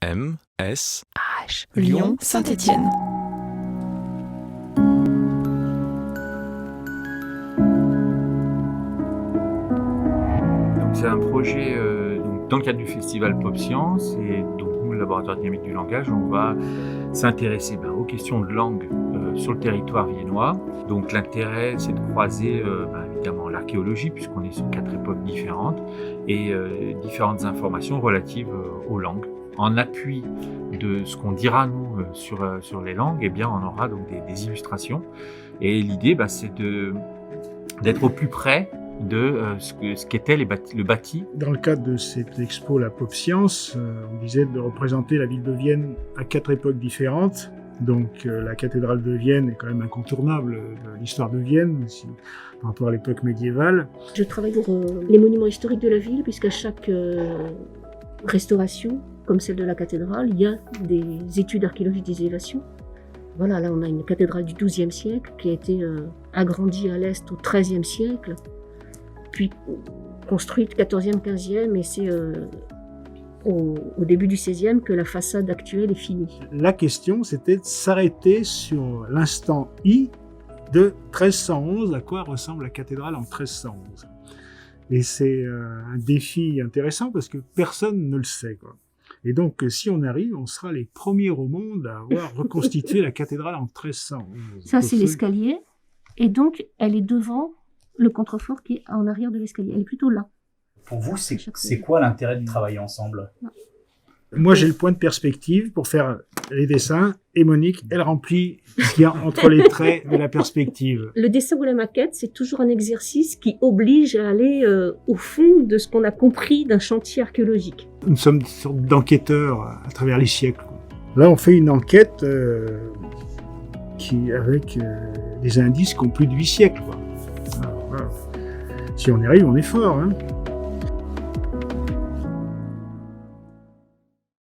M-S Lyon, Saint-Étienne. C'est un projet donc, dans le cadre du festival Pop Science, et donc nous, le laboratoire dynamique du langage, on va s'intéresser aux questions de langue sur le territoire viennois. Donc l'intérêt, c'est de croiser évidemment l'archéologie, puisqu'on est sur 4 époques différentes, et différentes informations relatives aux langues. En appui de ce qu'on dira nous sur les langues, eh bien on aura donc des illustrations. Et l'idée, c'est d'être au plus près de ce qu'était le bâti. Dans le cadre de cette expo, la Pop Science, on disait de représenter la ville de Vienne à 4 époques différentes. Donc la cathédrale de Vienne est quand même incontournable de l'histoire de Vienne, par rapport à l'époque médiévale. Je travaille pour les monuments historiques de la ville, puisqu'à chaque restauration, comme celle de la cathédrale, il y a des études archéologiques des élévations. Voilà, là on a une cathédrale du XIIe siècle qui a été agrandie à l'est au XIIIe siècle, puis construite 14e, 15e, et c'est au début du XVIe que la façade actuelle est finie. La question, c'était de s'arrêter sur l'instant I de 1311, à quoi ressemble la cathédrale en 1311. Et c'est un défi intéressant parce que personne ne le sait, quoi. Et donc, si on arrive, on sera les premiers au monde à avoir reconstitué la cathédrale en 1311. Ça, c'est l'escalier, et donc elle est devant le contrefort qui est en arrière de l'escalier. Elle est plutôt là. Pour vous, c'est quoi l'intérêt de travailler ensemble ? Moi, j'ai le point de perspective pour faire les dessins, et Monique, elle remplit ce qu'il y a entre les traits de la perspective. Le dessin ou la maquette, c'est toujours un exercice qui oblige à aller au fond de ce qu'on a compris d'un chantier archéologique. Nous sommes une sorte d'enquêteurs à travers les siècles. Là, on fait une enquête avec des indices qui ont plus de 8 siècles. Alors, voilà. Si on y arrive, on est fort, hein.